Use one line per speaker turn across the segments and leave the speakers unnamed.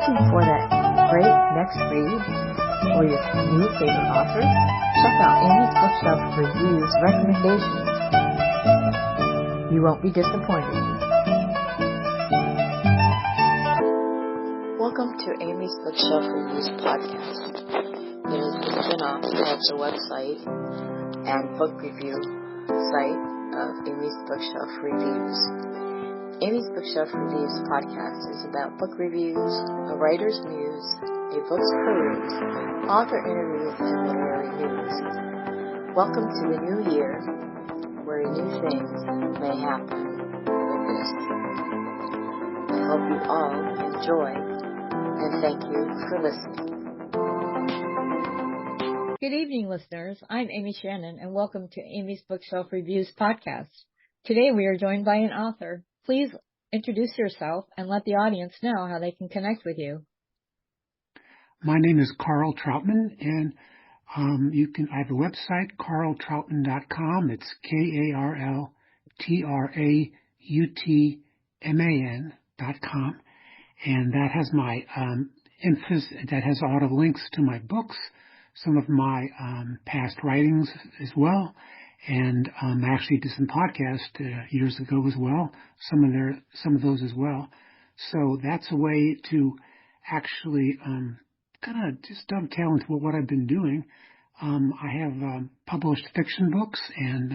Looking for that great next read or your new favorite author? Check out Amy's Bookshelf Reviews recommendations. You won't be disappointed. Welcome to Amy's Bookshelf Reviews podcast. It is a spin-off of the website and book review site of Amy's Bookshelf Reviews. Amy's Bookshelf Reviews podcast is about book reviews, a writer's muse, a book's peruse, author interviews, and literary news. Welcome to the new year, where new things may happen with this. I hope you all enjoy, and thank you for listening. Good evening, listeners. I'm Amy Shannon, and welcome to Amy's Bookshelf Reviews podcast. Today we are joined by an author. Please introduce yourself and let the audience know how they can connect with you.
My name is Karl Trautman, and I have a website, karltrautman.com. It's KarlTrautman.com, and that has my that has a lot of links to my books, some of my past writings as well, and I actually did some podcasts years ago as well, some of those as well. So that's a way to actually kind of just dovetail into what I've been doing. I have published fiction books and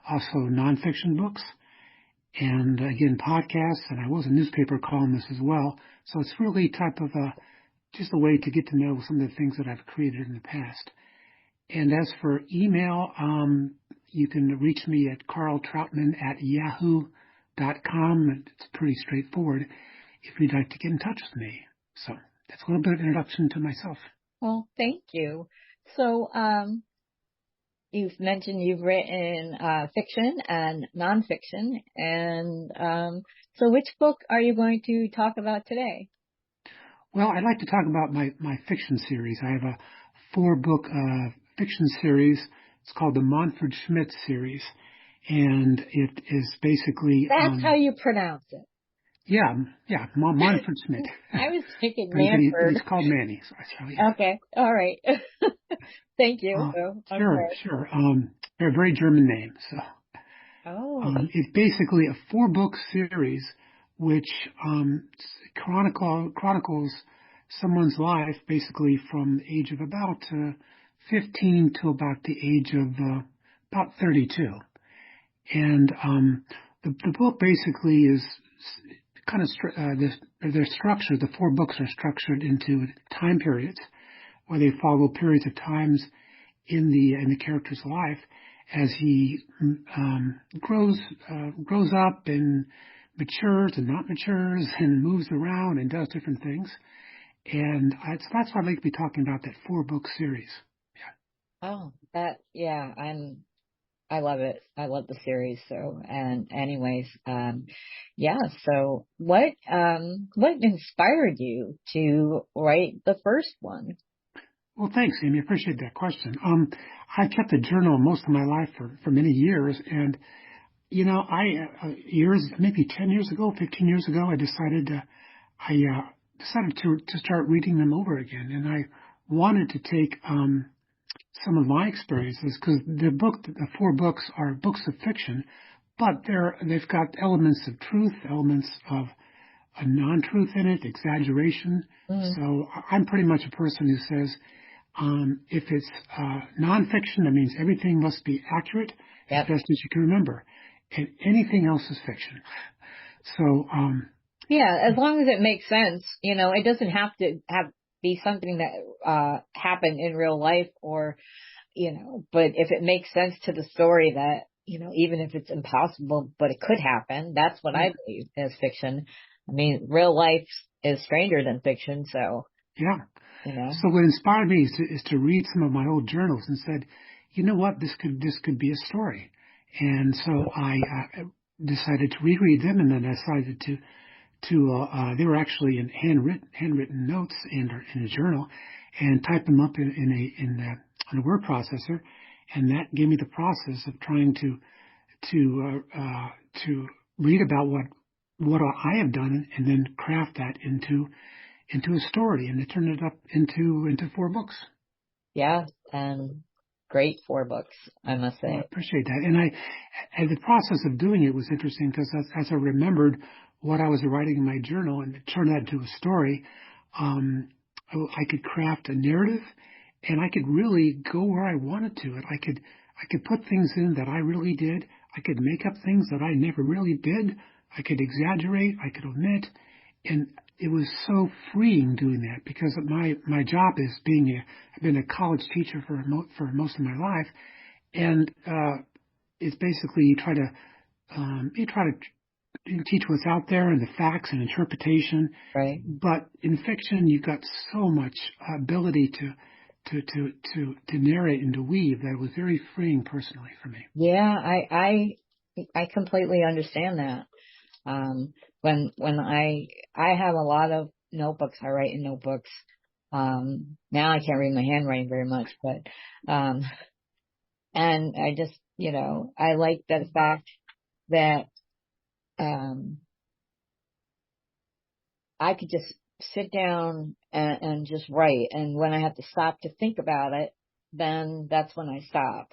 also nonfiction books, and again podcasts, and I was a newspaper columnist as well. So it's really type of just a way to get to know some of the things that I've created in the past. And as for email, you can reach me at karltrautman@yahoo.com. It's pretty straightforward if you'd like to get in touch with me. So that's a little bit of introduction to myself.
Well, thank you. So you've mentioned you've written fiction and nonfiction. And so which book are you going to talk about today?
Well, I'd like to talk about my fiction series. I have a 4-book fiction series. It's called the Montford Schmidt series, and it is basically...
That's how you pronounce it.
Yeah, Montford Schmidt.
I was thinking Manford.
He's called Manny. So yeah.
Okay, all right. Thank you.
Sure. They're a very German name. So it's basically a 4-book series which chronicles someone's life basically from the age of about 15 to about the age of about 32. And the book basically is kind of they're structured. The 4 books are structured into time periods where they follow periods of times in the character's life as he grows up and matures and not matures and moves around and does different things. And that's why I'd like to be talking about that 4-book series. Yeah.
Oh, I love it. I love the series. So, and anyways, so what inspired you to write the first one?
Well, thanks, Amy. I appreciate that question. I kept a journal most of my life for many years, and maybe 10 years ago, 15 years ago, I decided to start reading them over again, and I wanted to take some of my experiences, because the 4 books are books of fiction, but they've got elements of truth, elements of a non-truth in it, exaggeration. Mm-hmm. So I'm pretty much a person who says, if it's nonfiction, that means everything must be accurate, as best as you can remember, and anything else is fiction. So
as long as it makes sense, it doesn't have to be something that happened in real life, or but if it makes sense to the story, that even if it's impossible but it could happen, that's what I believe is fiction. I mean, real life is stranger than fiction, so
So what inspired me is to read some of my old journals and said, you know what, this could be a story. And so I decided to reread them, and then I decided to they were actually in handwritten notes in a journal, and type them up in a word processor, and that gave me the process of trying to read about what I have done, and then craft that into into a story, and it turned it up into 4 books.
Yeah, and great 4 books, I must say.
Well, I appreciate that. And the process of doing it was interesting because as I remembered what I was writing in my journal and it turned that into a story, I could craft a narrative and I could really go where I wanted to. I could put things in that I really did. I could make up things that I never really did. I could exaggerate. I could omit. And it was so freeing doing that because my job is I've been a college teacher for most of my life. And it's basically you try to teach what's out there and the facts and interpretation.
Right.
But in fiction, you've got so much ability to narrate and to weave that it was very freeing personally for me.
Yeah, I completely understand that. When I have a lot of notebooks, I write in notebooks. Now I can't read my handwriting very much, but and I just, I like the fact that I could just sit down and just write, and when I have to stop to think about it, then that's when I stop.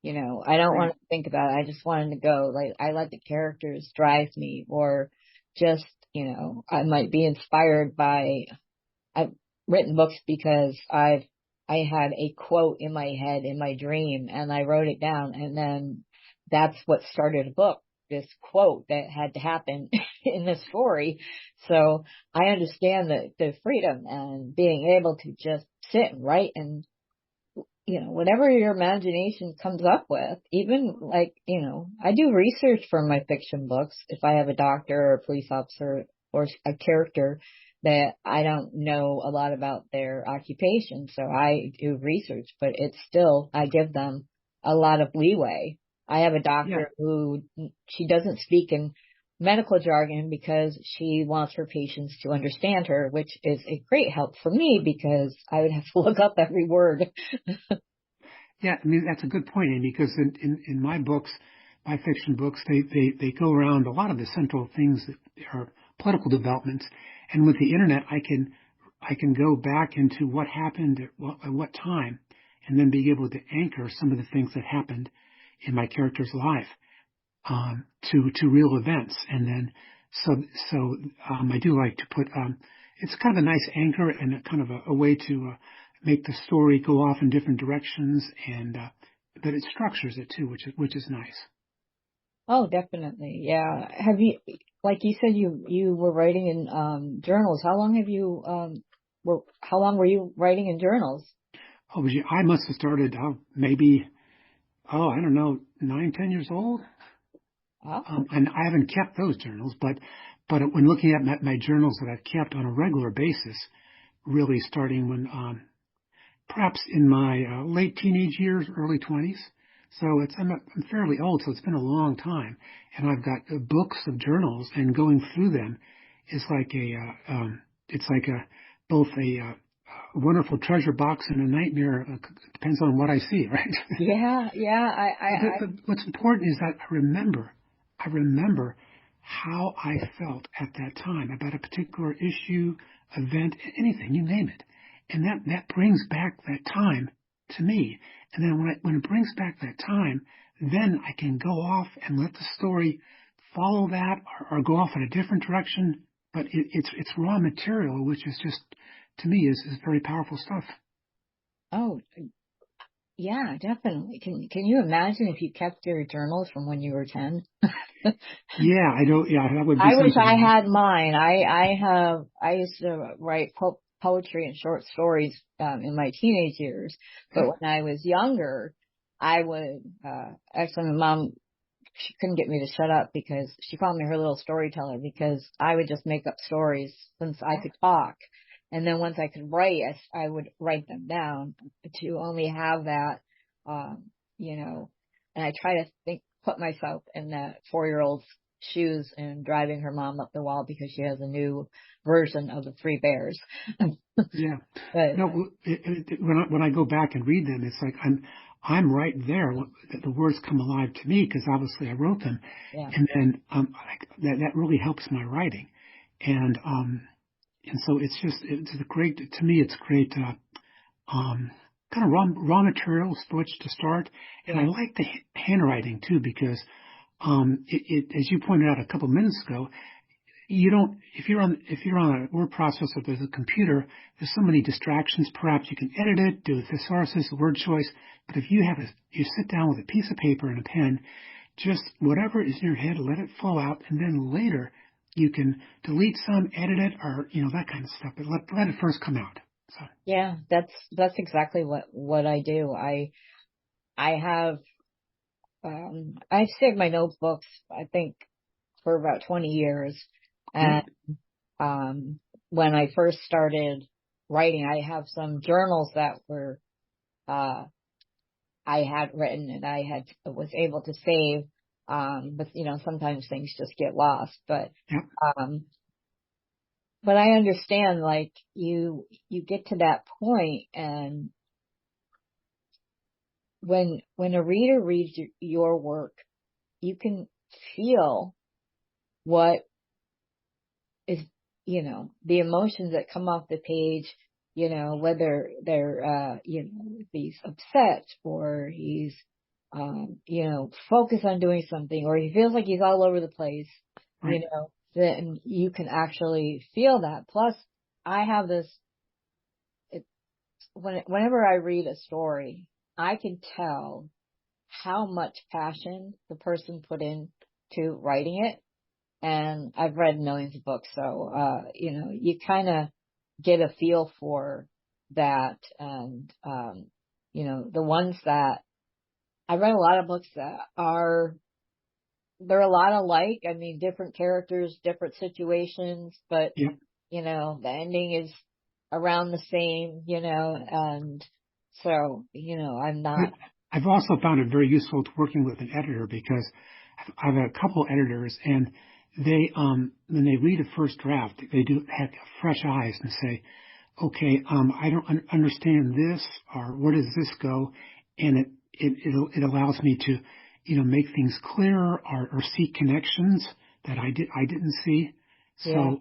I don't want to think about it. I just wanted to go. Like, I let the characters drive me, or just, I might be inspired by, I've written books because I had a quote in my head in my dream and I wrote it down, and then that's what started a book, this quote that had to happen in the story. So I understand the freedom and being able to just sit and write and whatever your imagination comes up with, even like, I do research for my fiction books. If I have a doctor or a police officer or a character that I don't know a lot about their occupation, so I do research, but it's still, I give them a lot of leeway. I have a doctor who, she doesn't speak in medical jargon because she wants her patients to understand her, which is a great help for me because I would have to look up every word.
Yeah, I mean, that's a good point, Amy, because in my books, my fiction books, they go around a lot of the central things that are political developments. And with the internet, I can go back into what happened at what time, and then be able to anchor some of the things that happened in my character's life to real events. And then I do like to put it's kind of a nice anchor and a kind of a way to make the story go off in different directions, and but it structures it too, which is nice.
Oh, definitely. Yeah. Have you, like you said, you were writing in journals. How long have you how long were you writing in journals?
Oh, I must have started maybe I don't know, 9, 10 years old.
Oh.
And I haven't kept those journals, but when looking at my journals that I've kept on a regular basis, really starting when perhaps in my late teenage years, early 20s. So I'm fairly old, so it's been a long time, and I've got books of journals, and going through them is like both a wonderful treasure box and a nightmare. Depends on what I see, right?
Yeah, yeah.
But what's important is that I remember how I felt at that time about a particular issue, event, anything, you name it. And that brings back that time to me. And then when it brings back that time, then I can go off and let the story follow that or go off in a different direction. But it's raw material, which is just, to me, is very powerful stuff.
Oh, yeah, definitely. Can you imagine if you kept your journals from when you were 10?
Yeah, I don't. Yeah, that would be
I wish
something.
I had mine. I used to write poetry and short stories in my teenage years, but when I was younger, I would actually, my mom, she couldn't get me to shut up because she called me her little storyteller, because I would just make up stories since I could talk. And then once I could write, I would write them down to only have that, and I try to put myself in that 4-year-old's shoes and driving her mom up the wall because she has a new version of the Three Bears.
Yeah.
But
No, when I go back and read them, it's like I'm right there. The words come alive to me because obviously I wrote them,
yeah.
and then that really helps my writing. And And so it's a great, to me, it's great, kind of raw materials for which to start. And I like the handwriting too, because, as you pointed out a couple minutes ago, you don't, if you're on a word processor, there's a computer, there's so many distractions. Perhaps you can edit it, do a thesaurus, a word choice. But if you sit down with a piece of paper and a pen, just whatever is in your head, let it flow out. And then later you can delete some, edit it, or, that kind of stuff. But let it first come out. So.
Yeah, that's exactly what I do. I have, I've saved my notebooks, I think, for about 20 years. And, when I first started writing, I have some journals that were, I had written and was able to save. But sometimes things just get lost, but, but I understand, like, you get to that point, and when a reader reads your work, you can feel what is, the emotions that come off the page, whether they're, if he's upset, or he's, focused on doing something, or he feels like he's all over the place,
Right.
Then you can actually feel that. Plus, I have this, whenever I read a story, I can tell how much passion the person put into writing it. And I've read millions of books, so, you kind of get a feel for that. And, the ones that I read, a lot of books that they're a lot alike. I mean, different characters, different situations, but, the ending is around the same, and so, I'm not.
I've also found it very useful to working with an editor, because I've had a couple editors, and they, when they read a first draft, they do have fresh eyes and say, okay, I don't understand this, or where does this go? And it allows me to, make things clearer, or see connections that I didn't see. So,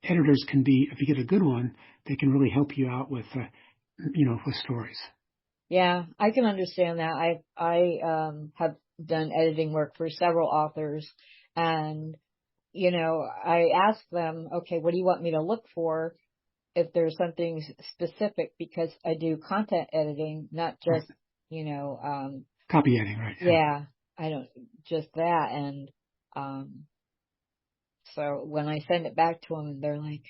editors can be, if you get a good one, they can really help you out with, with stories.
Yeah, I can understand that. I have done editing work for several authors, and, I ask them, okay, what do you want me to look for if there's something specific? Because I do content editing, not just,
copy editing, right?
Yeah, I don't, just that. And, so when I send it back to them, they're like,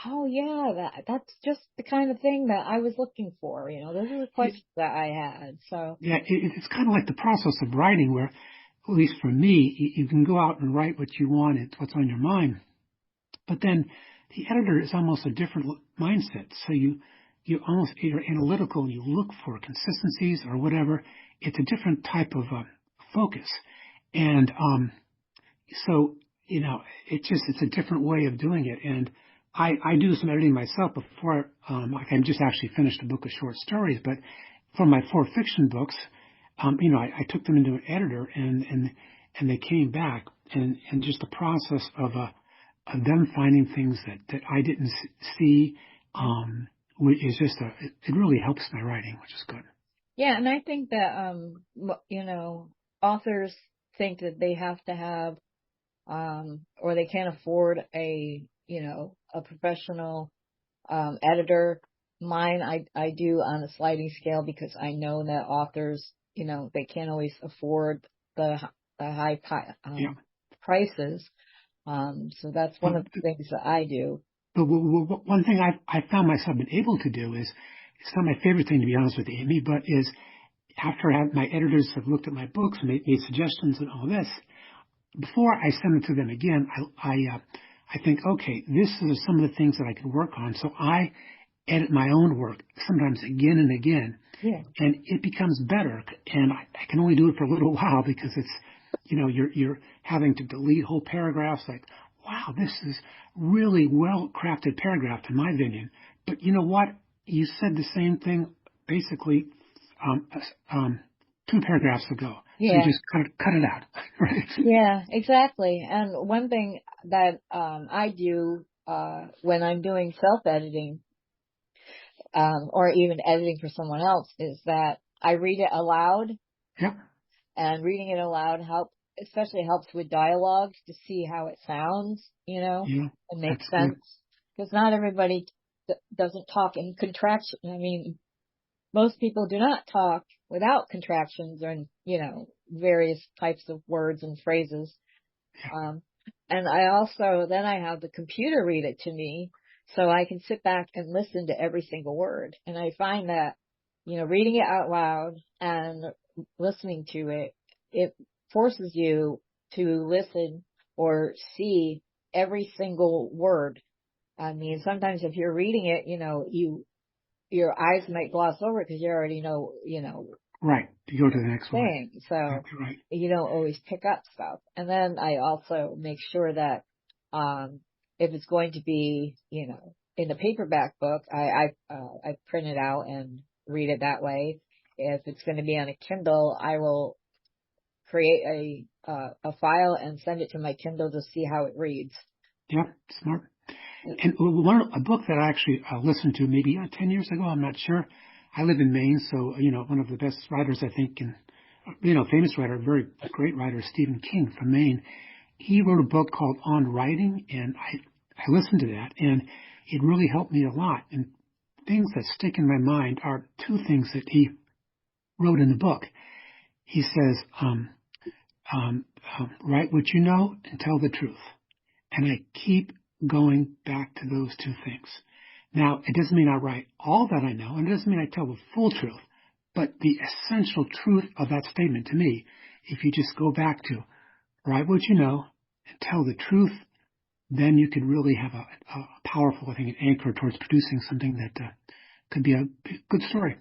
oh yeah, that's just the kind of thing that I was looking for. Those are the questions that I had. So
yeah, it's kind of like the process of writing, where, at least for me, you can go out and write what you want, it's what's on your mind, but then the editor is almost a different mindset. So you're analytical, and you look for consistencies or whatever. It's a different type of focus, and so it's a different way of doing it. And I do some editing myself before, like I just actually finished a book of short stories, but for my 4 fiction books, I took them into an editor, and they came back, and just the process of them finding things that I didn't see, is just it really helps my writing, which is good.
Yeah, and I think that authors think that they have to have, or they can't afford a professional editor. Mine, I do on a sliding scale, because I know that authors, they can't always afford the high prices. So that's one of the things that I do.
But one thing I found myself been able to do is, it's not my favorite thing, to be honest with you, Amy, but is, after my editors have looked at my books and made suggestions and all this, before I send it to them again, I think, okay, this is some of the things that I could work on. So I edit my own work, sometimes again and again, and it becomes better. And I can only do it for a little while, because it's, you're having to delete whole paragraphs. Like, wow, this is really well crafted paragraph, in my opinion. But you know what? You said the same thing basically 2 paragraphs ago. So you just cut it out, right?
Yeah, exactly. And one thing that I do when I'm doing self-editing, or even editing for someone else, is that I read it aloud,
Yep.
and reading it aloud especially helps with dialogue to see how it sounds,
Yeah.
and makes
That's good.
sense. Because not everybody doesn't talk in contraction. I mean, most people do not talk without contractions or, various types of words and phrases.
Yeah.
And then I have the computer read it to me so I can sit back and listen to every single word. And I find that, reading it out loud and listening to it, it forces you to listen or see every single word. I mean, sometimes if you're reading it, your eyes might gloss over because you already know,
Right. To go to the next one.
thing. So
Exactly right.
you don't always pick up stuff. And then I also make sure that, if it's going to be, in a paperback book, I print it out and read it that way. If it's going to be on a Kindle, I will create a file and send it to my Kindle to see how it reads.
Yeah. Smart. And a book that I actually listened to maybe 10 years ago, I'm not sure. I live in Maine, so, one of the best writers, I think, and, famous writer, very great writer, Stephen King from Maine. He wrote a book called On Writing, and I listened to that, and it really helped me a lot. And things that stick in my mind are two things that he wrote in the book. He says, write what you know and tell the truth. And I keep going back to those two things. Now, it doesn't mean I write all that I know, and it doesn't mean I tell the full truth, but the essential truth of that statement to me, if you just go back to write what you know and tell the truth, then you could really have a powerful, I think, an anchor towards producing something that could be a good story.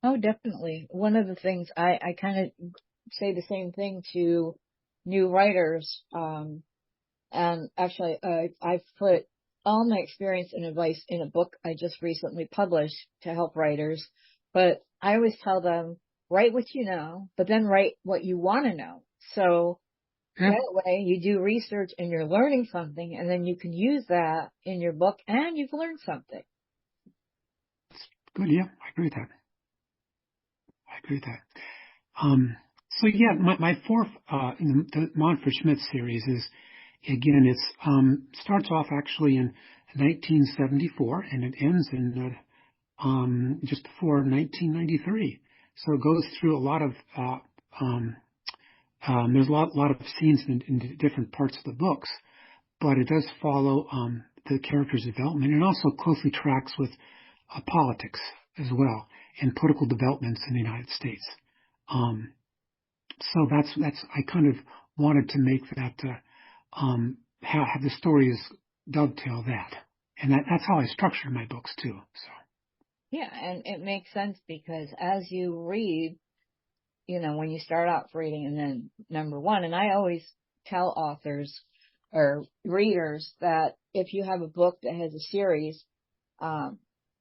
Oh, definitely. One of the things I kind of say the same thing to new writers. And actually, I've put all my experience and advice in a book I just recently published to help writers. But I always tell them, write what you know, but then write what you want to know. So
Yeah,
that way you do research and you're learning something, and then you can use that in your book and you've learned something.
good. Yeah, I agree with that. I agree with that. So yeah, my fourth in the Manfred Schmidt series is, again, it's starts off actually in 1974 and it ends in just before 1993. So it goes through a lot of there's a lot of scenes in different parts of the books, but it does follow the character's development and also closely tracks with politics as well and political developments in the United States. So that's I kind of wanted to make that have the stories dovetail that, and that's how I structure my books too. So
Yeah, and it makes sense because as you read, when you start out reading, and then number one, and I always tell authors or readers that if you have a book that has a series, um,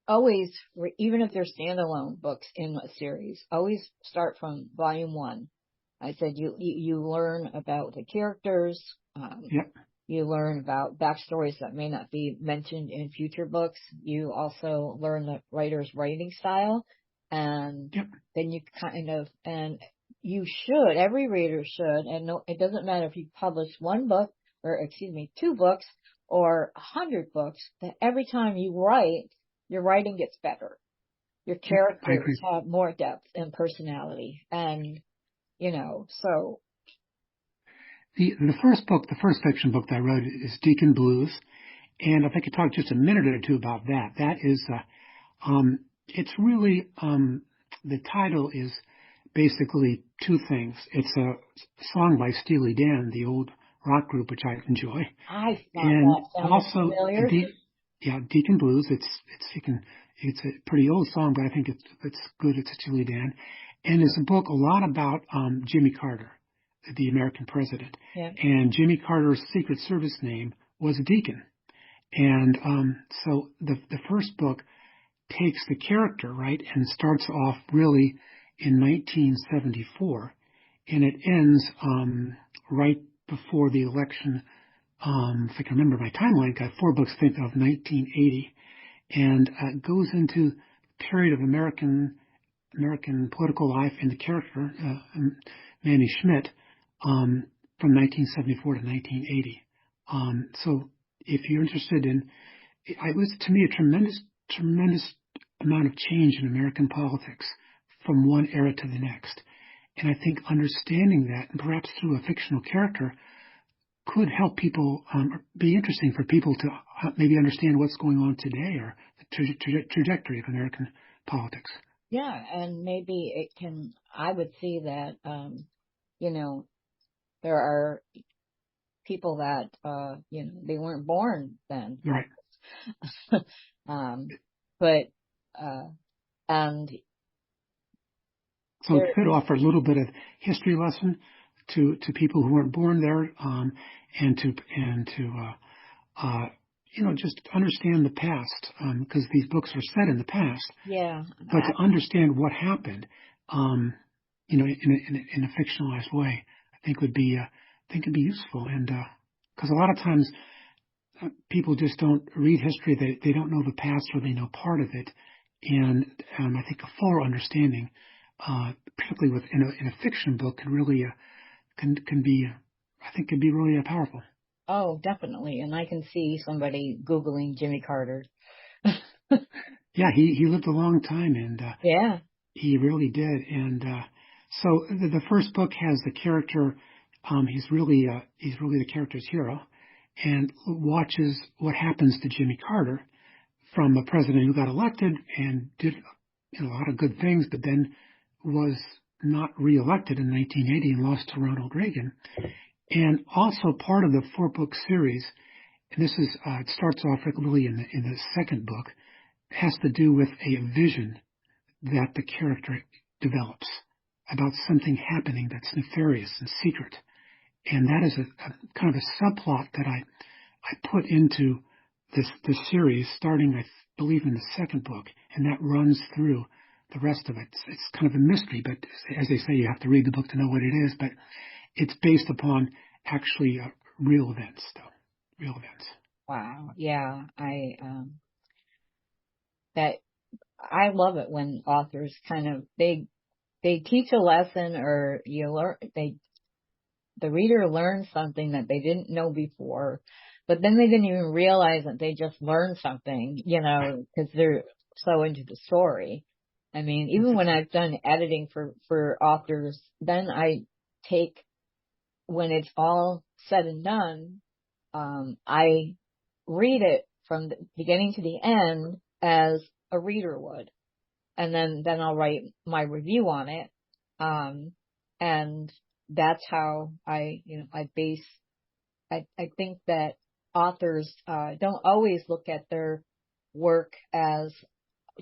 always, even if they're standalone books in a series, always start from volume one. I said you learn about the characters,
yep,
you learn about backstories that may not be mentioned in future books. You also learn the writer's writing style, and
yep,
then every reader should, and no, it doesn't matter if you publish one book, or excuse me, two books or 100 books, that every time you write, your writing gets better. Your
yep, I
characters
agree.
have more depth and personality, and so
The first fiction book that I wrote is Deacon Blues, and if I could talk just a minute or two about that. That is, it's really the title is basically two things. It's a song by Steely Dan, the old rock group, which I enjoy,
I thought
and
that sounded
also
familiar.
Deacon Blues. It's a pretty old song, but I think it's good. It's Steely Dan, and it's a book a lot about Jimmy Carter, the American president,
Yeah.
and Jimmy Carter's Secret Service name was Deacon, and so the first book takes the character, right, and starts off really in 1974, and it ends right before the election if I can remember my timeline, got 4 books think of 1980, and goes into the period of American political life and the character, Manny Schmidt, from 1974 to 1980. So if you're interested in, it was to me a tremendous amount of change in American politics from one era to the next. And I think understanding that, and perhaps through a fictional character, could help people, be interesting for people to maybe understand what's going on today, or the trajectory of American politics.
Yeah, and maybe it can, I would see that, there are people that, they weren't born then.
Right.
But, and
so it could offer a little bit of history lesson to people who weren't born there, and to just understand the past, because these books are set in the past.
Yeah.
But to understand what happened, in a fictionalized way, I think would be useful. And because a lot of times people just don't read history; they don't know the past, or they know part of it. And I think a fuller understanding, particularly in a fiction book, can really can be really powerful.
Oh, definitely. And I can see somebody Googling Jimmy Carter.
Yeah, he lived a long time, and
yeah,
he really did. And so the first book has the character. He's really the character's hero, and watches what happens to Jimmy Carter, from a president who got elected and did a lot of good things, but then was not reelected in 1980 and lost to Ronald Reagan. And also part of the 4-book series, and this is it starts off really in the second book, has to do with a vision that the character develops about something happening that's nefarious and secret. And that is a kind of a subplot that I put into this series, starting, I believe, in the second book, and that runs through the rest of it. It's kind of a mystery, but as they say, you have to read the book to know what it is. But it's based upon actually real events, though. Real events.
Wow. Yeah. I love it when authors kind of, they teach a lesson, or the reader learns something that they didn't know before, but then they didn't even realize that they just learned something, because they're so into the story. I mean, even when I've done editing for authors, then I take, when it's all said and done, I read it from the beginning to the end as a reader would. And then I'll write my review on it. And that's how I think that authors, don't always look at their work as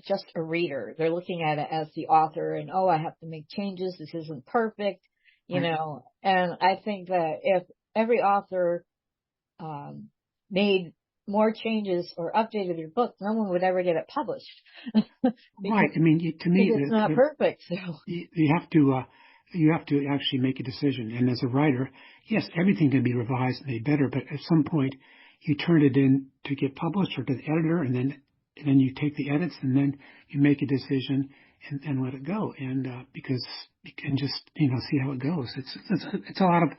just a reader. They're looking at it as the author, and, oh, I have to make changes. This isn't perfect, and I think that if every author, made more changes or updated their book, no one would ever get it published.
Right. I mean, to me,
it's not perfect. So
you have to actually make a decision. And as a writer, yes, everything can be revised and made better, but at some point you turn it in to get published or to the editor, and then you take the edits, and then you make a decision and let it go. And because you can just see how it goes. It's a lot of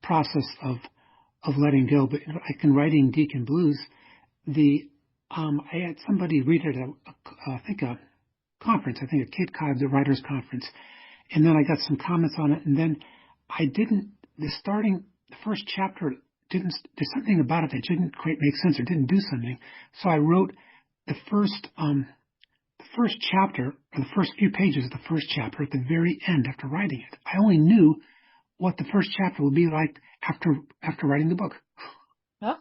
process of letting go. But like in writing Deacon Blues, I had somebody read it at a conference, I think at Cape Cod, the writers conference, and then I got some comments on it, and then the first chapter there's something about it that didn't quite make sense, or didn't do something. So I wrote the first chapter, or the first few pages of the first chapter at the very end after writing it. I only knew what the first chapter would be like after writing the book.
Huh?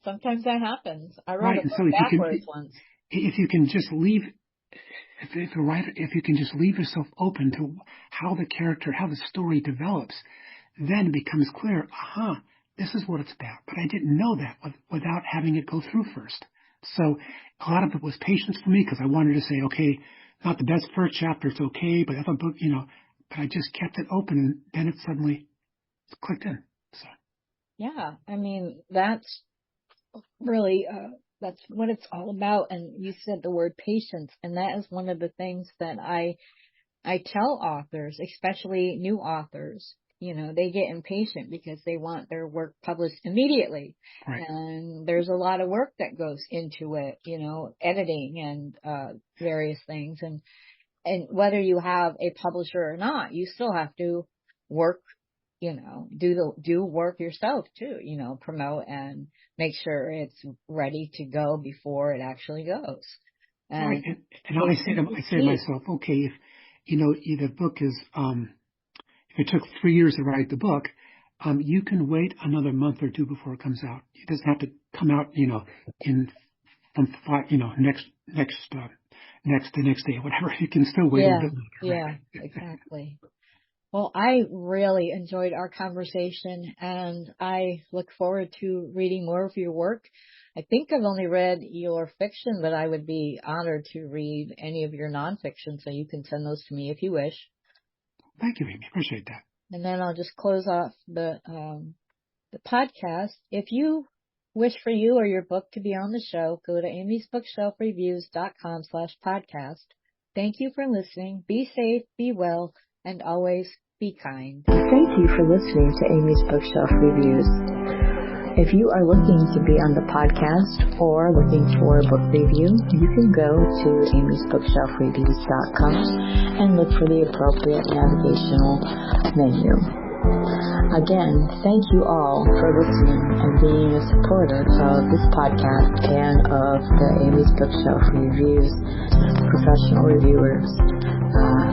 Sometimes that happens. I wrote a book backwards once.
If you can just leave, if you can just leave yourself open to how the story develops, then it becomes clear, this is what it's about. But I didn't know that without having it go through first. So a lot of it was patience for me, because I wanted to say, okay, not the best first chapter, it's okay, but if a book, but I just kept it open, and then it suddenly clicked in. So.
Yeah, I mean, that's really, that's what it's all about. And you said the word patience, and that is one of the things that I tell authors, especially new authors. They get impatient because they want their work published immediately.
Right.
And there's a lot of work that goes into it, editing and various things. And whether you have a publisher or not, you still have to work, do work yourself too, promote and make sure it's ready to go before it actually goes.
Right.
And
And I say to myself, okay, if the book is, if it took 3 years to write the book, you can wait another month or two before it comes out. It doesn't have to come out, the next day or whatever. You can still wait a bit longer.
Yeah,
Right?
exactly. Well, I really enjoyed our conversation, and I look forward to reading more of your work. I think I've only read your fiction, but I would be honored to read any of your nonfiction, so you can send those to me if you wish.
Thank you, Amy. Appreciate that.
And then I'll just close off the podcast. If you wish for you or your book to be on the show, go to amysbookshelfreviews.com/podcast. Thank you for listening. Be safe, be well, and always be kind.
Thank you for listening to Amy's Bookshelf Reviews. If you are looking to be on the podcast or looking for a book review, you can go to amysbookshelfreviews.com and look for the appropriate navigational menu. Again, thank you all for listening and being a supporter of this podcast and of the Amy's Bookshelf Reviews professional reviewers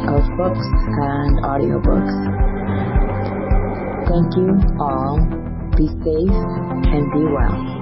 of books and audiobooks. Thank you all. Be safe and be well.